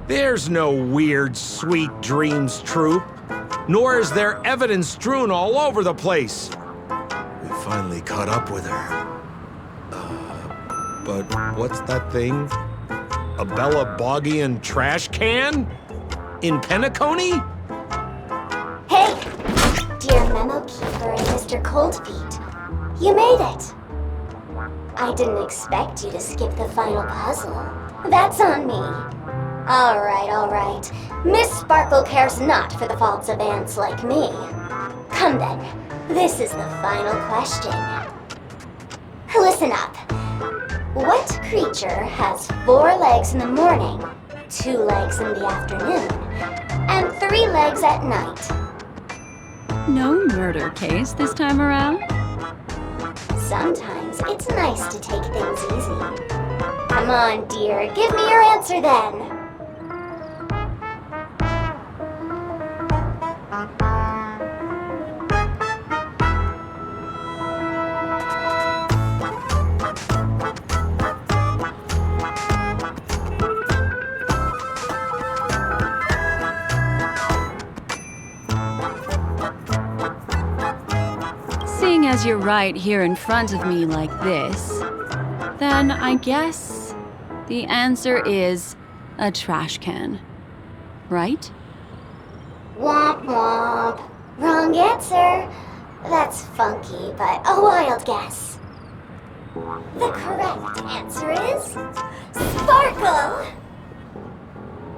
There's no weird, sweet dreams troupe, nor is there evidence strewn all over the place. We finally caught up with her. But what's that thing? A Bella Boggian trash can? In Penacony? Hey, dear Memo Keeper and Mr. Coldfeet, you made it. I didn't expect you to skip the final puzzle. That's on me. All right. Miss Sparkle cares not for the faults of ants like me. Come then, this is the final question. Listen up. What creature has 4 legs in the morning, 2 legs in the afternoon, and 3 legs at night? No murder case this time around? Sometimes it's nice to take things easy. Come on, dear, give me your answer then. as you're right here in front of me like this, then I guess the answer is a trash can. Right? Womp womp. Wrong answer. That's funky, but a wild guess. The correct answer is Sparkle.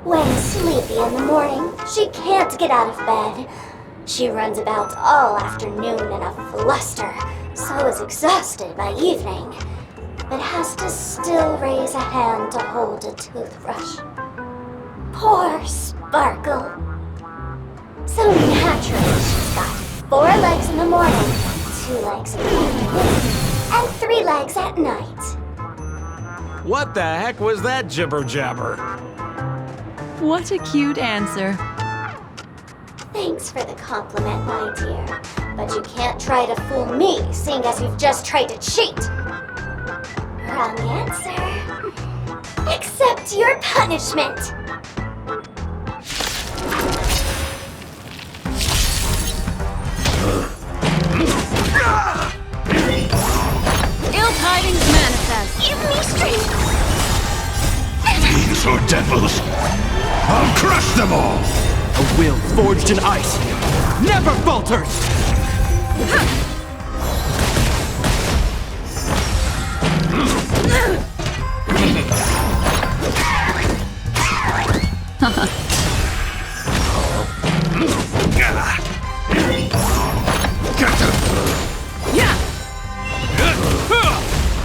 When sleepy in the morning, she can't get out of bed. She runs about all afternoon in a fluster, so is exhausted by evening, but has to still raise a hand to hold a toothbrush. Poor Sparkle. So naturally, she's got 4 legs in the morning, 2 legs in the afternoon, and 3 legs at night. What the heck was that jibber-jabber? What a cute answer. Thanks for the compliment, my dear, but you can't try to fool me, seeing as you've just tried to cheat. Wrong answer. Accept your punishment. Ill tidings manifest. Give me strength. Fiends or devils, I'll crush them all! A will forged in ice never falters!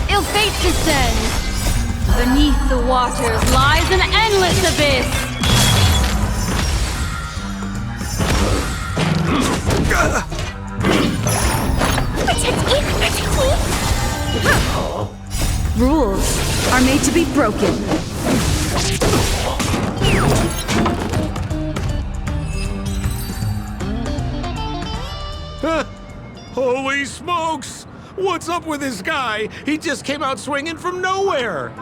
Ill fate descends. Beneath the waters lies an endless abyss. Protect me, protect me. Rules are made to be broken. Holy smokes! What's up with this guy? He just came out swinging from nowhere!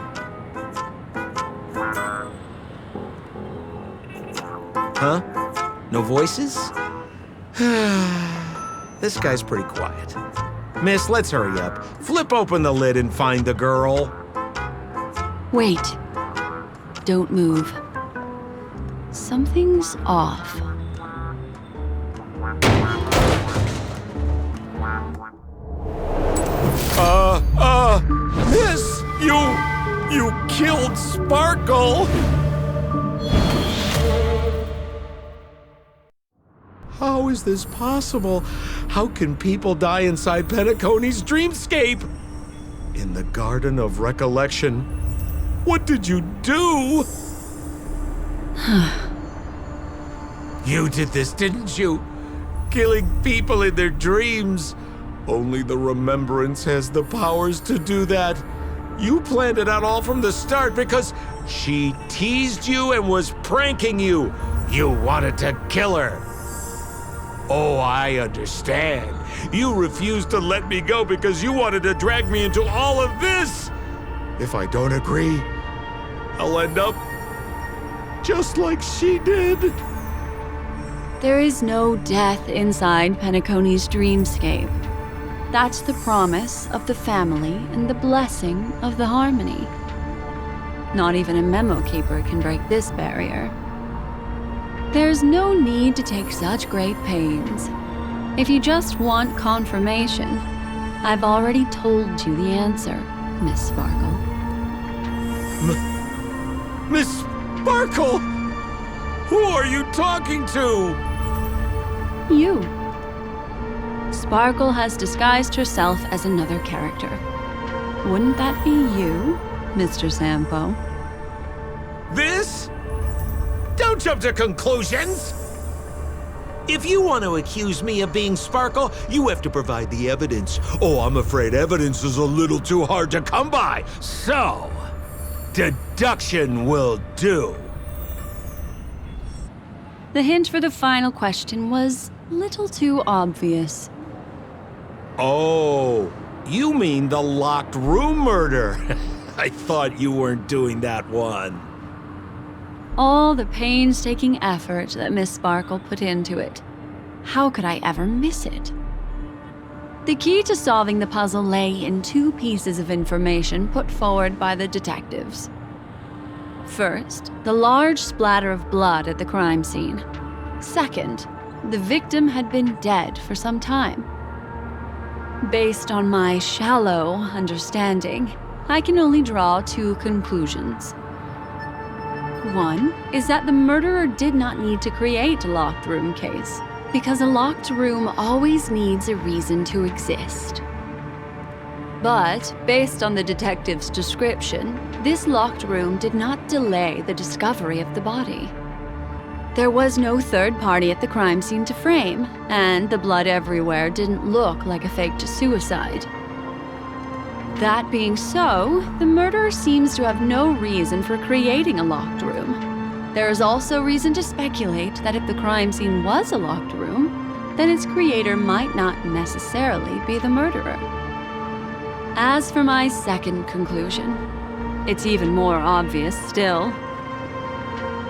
Huh? No voices? This guy's pretty quiet. Miss, let's hurry up. Flip open the lid and find the girl. Wait. Don't move. Something's off. Miss, you killed Sparkle! How is this possible? How can people die inside Penacony's dreamscape? In the Garden of Recollection? What did you do? You did this, didn't you? Killing people in their dreams. Only the Remembrance has the powers to do that. You planned it out all from the start because she teased you and was pranking you. You wanted to kill her. Oh, I understand. You refused to let me go because you wanted to drag me into all of this. If I don't agree, I'll end up just like she did. There is no death inside Penacony's dreamscape. That's the promise of the family and the blessing of the harmony. Not even a memo keeper can break this barrier. There's no need to take such great pains. If you just want confirmation, I've already told you the answer, Miss Sparkle. Miss Sparkle? Who are you talking to? You. Sparkle has disguised herself as another character. Wouldn't that be you, Mr. Sampo? This? Don't jump to conclusions! If you want to accuse me of being Sparkle, you have to provide the evidence. Oh, I'm afraid evidence is a little too hard to come by. So, deduction will do. The hint for the final question was a little too obvious. Oh, you mean the locked room murder? I thought you weren't doing that one. All the painstaking effort that Miss Sparkle put into it. How could I ever miss it? The key to solving the puzzle lay in two pieces of information put forward by the detectives. First, the large splatter of blood at the crime scene. Second, the victim had been dead for some time. Based on my shallow understanding, I can only draw two conclusions. One is that the murderer did not need to create a locked room case, because a locked room always needs a reason to exist. But, based on the detective's description, this locked room did not delay the discovery of the body. There was no third party at the crime scene to frame, and the blood everywhere didn't look like a faked suicide. That being so, the murderer seems to have no reason for creating a locked room. There is also reason to speculate that if the crime scene was a locked room, then its creator might not necessarily be the murderer. As for my second conclusion, it's even more obvious still.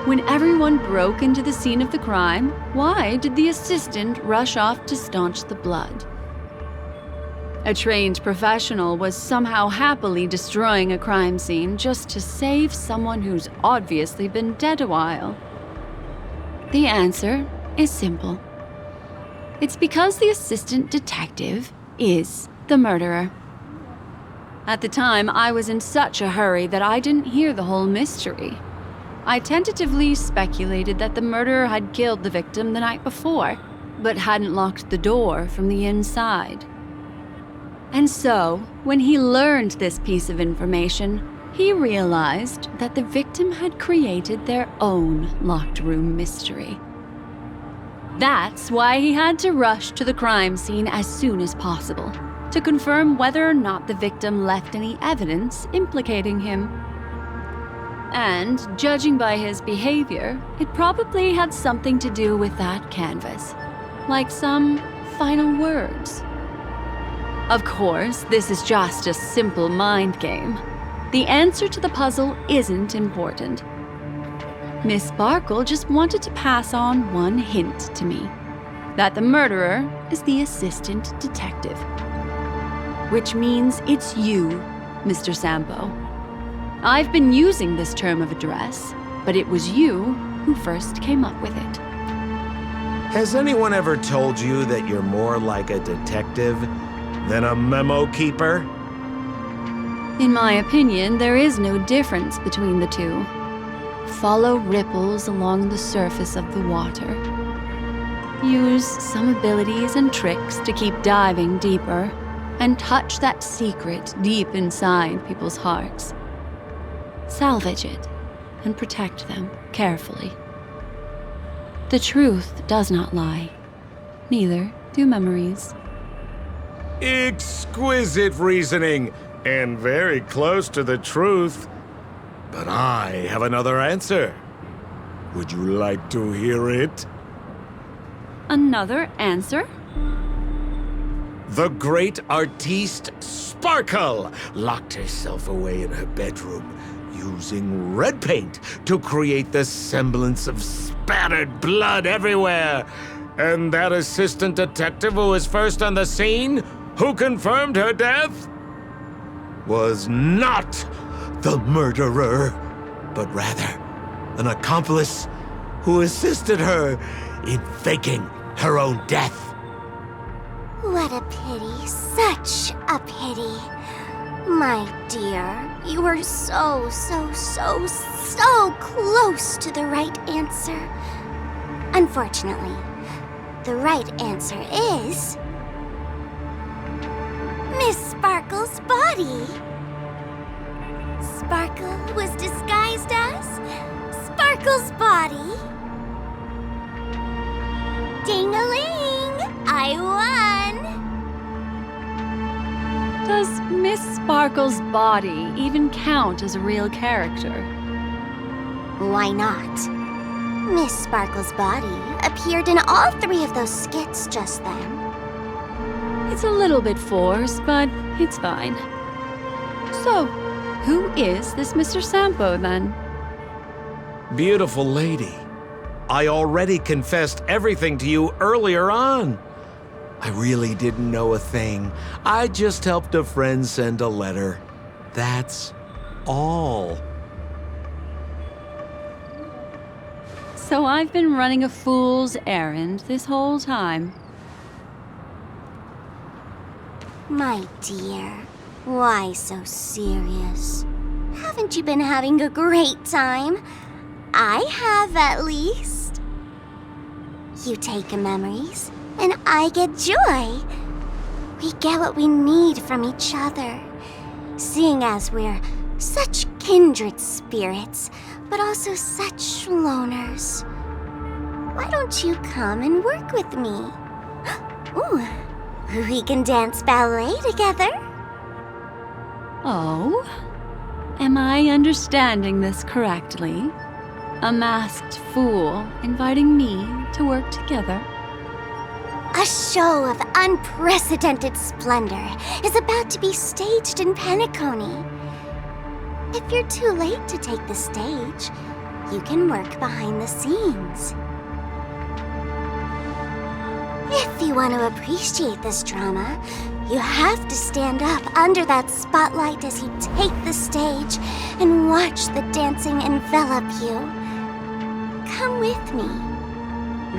When everyone broke into the scene of the crime, why did the assistant rush off to staunch the blood? A trained professional was somehow happily destroying a crime scene just to save someone who's obviously been dead a while. The answer is simple. It's because the assistant detective is the murderer. At the time, I was in such a hurry that I didn't hear the whole mystery. I tentatively speculated that the murderer had killed the victim the night before, but hadn't locked the door from the inside. And so, when he learned this piece of information, he realized that the victim had created their own locked room mystery. That's why he had to rush to the crime scene as soon as possible, to confirm whether or not the victim left any evidence implicating him. And, judging by his behavior, it probably had something to do with that canvas, like some final words. Of course, this is just a simple mind game. The answer to the puzzle isn't important. Miss Sparkle just wanted to pass on one hint to me, that the murderer is the assistant detective. Which means it's you, Mr. Sampo. I've been using this term of address, but it was you who first came up with it. Has anyone ever told you that you're more like a detective than a memo keeper? In my opinion, there is no difference between the two. Follow ripples along the surface of the water. Use some abilities and tricks to keep diving deeper, and touch that secret deep inside people's hearts. Salvage it and protect them carefully. The truth does not lie. Neither do memories. Exquisite reasoning, and very close to the truth. But I have another answer. Would you like to hear it? Another answer? The great artiste Sparkle locked herself away in her bedroom, using red paint to create the semblance of spattered blood everywhere. And that assistant detective who was first on the scene, who confirmed her death, was not the murderer, but rather an accomplice who assisted her in faking her own death. What a pity, such a pity. My dear, you were so close to the right answer. Unfortunately, the right answer is Miss Sparkle's body. Sparkle was disguised as Sparkle's body. Ding-a-ling! I won! Does Miss Sparkle's body even count as a real character? Why not? Miss Sparkle's body appeared in all three of those skits just then. It's a little bit forced, but it's fine. So, who is this Mr. Sampo, then? Beautiful lady, I already confessed everything to you earlier on. I really didn't know a thing. I just helped a friend send a letter. That's all. So I've been running a fool's errand this whole time. My dear, why so serious? Haven't you been having a great time? I have, at least. You take memories, and I get joy. We get what we need from each other, seeing as we're such kindred spirits, but also such loners. Why don't you come and work with me? Ooh, we can dance ballet together. Oh? Am I understanding this correctly? A masked fool inviting me to work together? A show of unprecedented splendor is about to be staged in Penacony. If you're too late to take the stage, you can work behind the scenes. If you want to appreciate this drama, you have to stand up under that spotlight as you take the stage and watch the dancing envelop you. Come with me.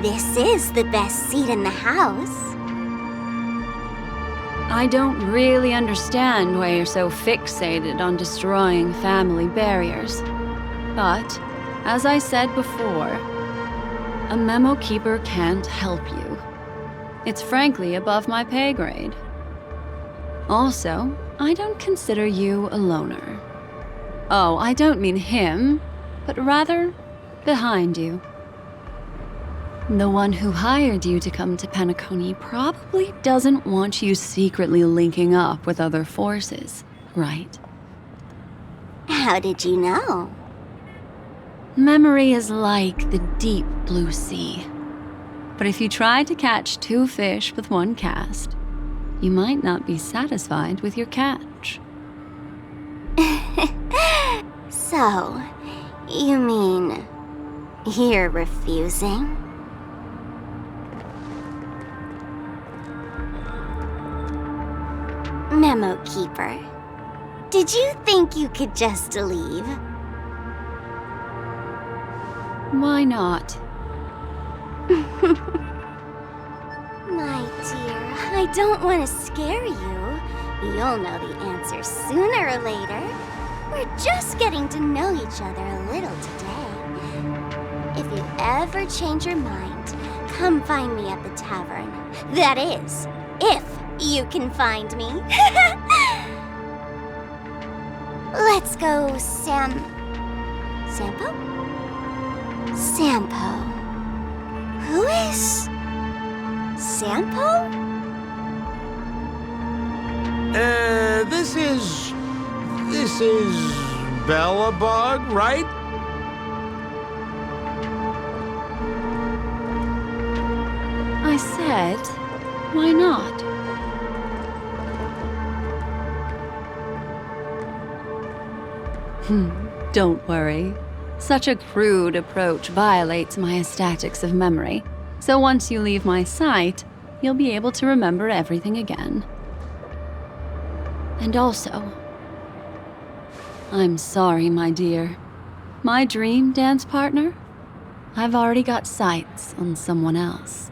This is the best seat in the house. I don't really understand why you're so fixated on destroying family barriers. But, as I said before, a memo keeper can't help you. It's frankly above my pay grade. Also, I don't consider you a loner. Oh, I don't mean him, but rather behind you. The one who hired you to come to Penacony probably doesn't want you secretly linking up with other forces, right? How did you know? Memory is like the deep blue sea. But if you try to catch two fish with one cast, you might not be satisfied with your catch. So, you mean you're refusing? Memo Keeper, did you think you could just leave? Why not? My dear, I don't want to scare you. You'll know the answer sooner or later. We're just getting to know each other a little today. If you ever change your mind, come find me at the tavern. That is, if you can find me. Let's go, Sampo? Sampo. Who is Sampo? This is Bellabug, right? I said, why not? Don't worry. Such a crude approach violates my statics of memory. So once you leave my sight, you'll be able to remember everything again. And also, I'm sorry, my dear. My dream dance partner? I've already got sights on someone else.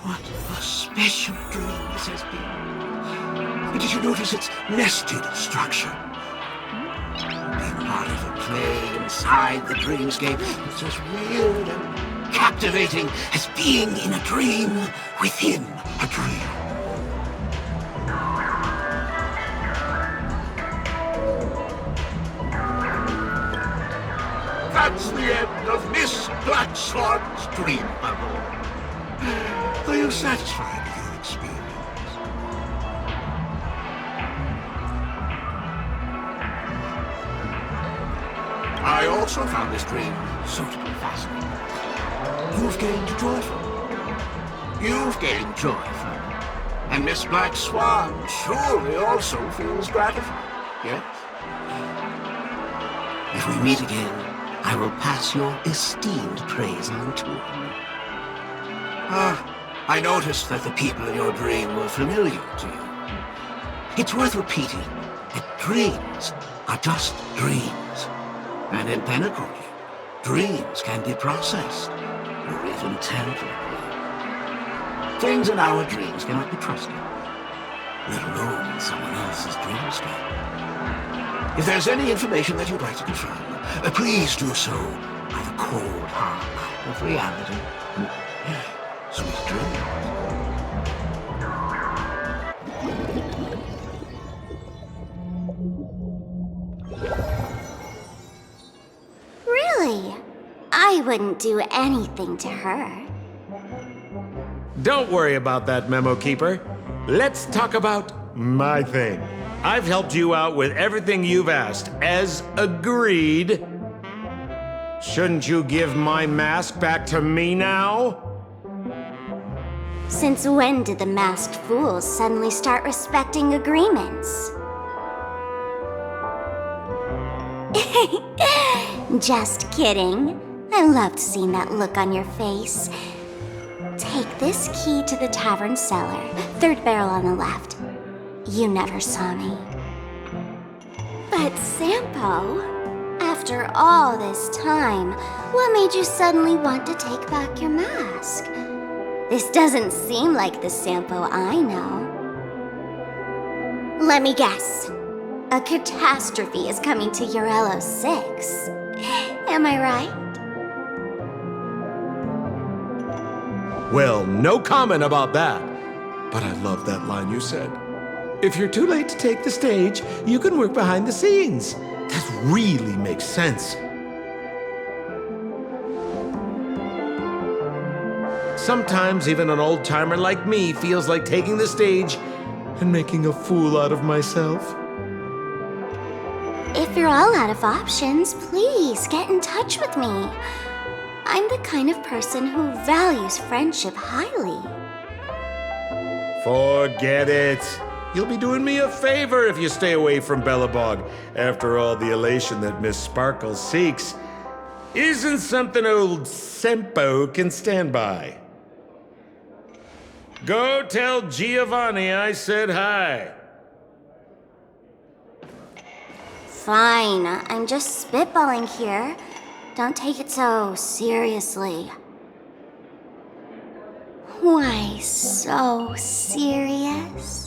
What a special dream this has been. Did you notice its nested structure? Being part of a play inside the dreamscape is as weird and captivating as being in a dream within a dream. That's the end of Miss Black Swan's dream bubble. Are you satisfied with your experience? I also found this dream suitably fascinating. You've gained joy from it. You've gained joy from it. And Miss Black Swan surely also feels gratified, yes? If we meet again, I will pass your esteemed praise on to him. I noticed that the people in your dream were familiar to you. It's worth repeating that dreams are just dreams. And in Penacony, dreams can be processed, or even tempered. Things in our dreams cannot be trusted, let alone in someone else's dreamscape. If there's any information that you'd like to confirm, please do so by the cold, hard light of reality. Sweet dreams. Really? I wouldn't do anything to her. Don't worry about that, Memo Keeper. Let's talk about my thing. I've helped you out with everything you've asked, as agreed. Shouldn't you give my mask back to me now? Since when did the masked fools suddenly start respecting agreements? Just kidding. I loved seeing that look on your face. Take this key to the tavern cellar, third barrel on the left. You never saw me. But Sampo, after all this time, what made you suddenly want to take back your mask? This doesn't seem like the Sampo I know. Let me guess. A catastrophe is coming to Urello 6. Am I right? Well, no comment about that. But I love that line you said. If you're too late to take the stage, you can work behind the scenes. That really makes sense. Sometimes even an old-timer like me feels like taking the stage and making a fool out of myself. If you're all out of options, please get in touch with me. I'm the kind of person who values friendship highly. Forget it. You'll be doing me a favor if you stay away from Bellabog. After all, the elation that Miss Sparkle seeks isn't something old Sempo can stand by. Go tell Giovanni I said hi. Fine, I'm just spitballing here. Don't take it so seriously. Why so serious?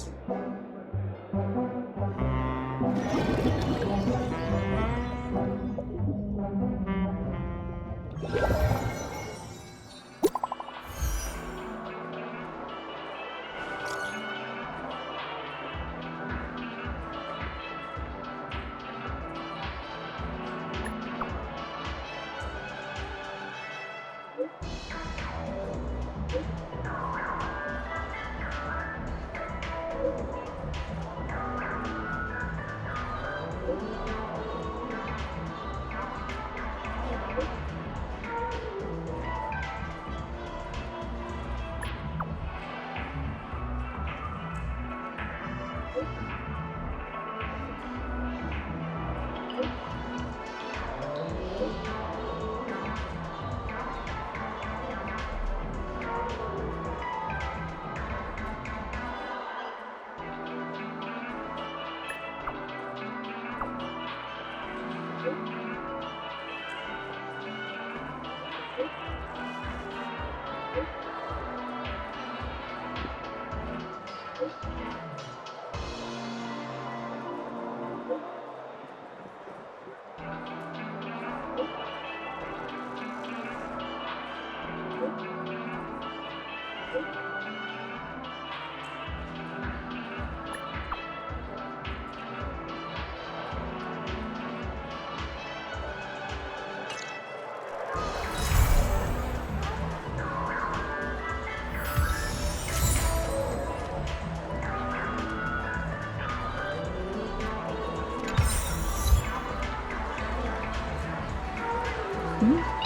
Hmm?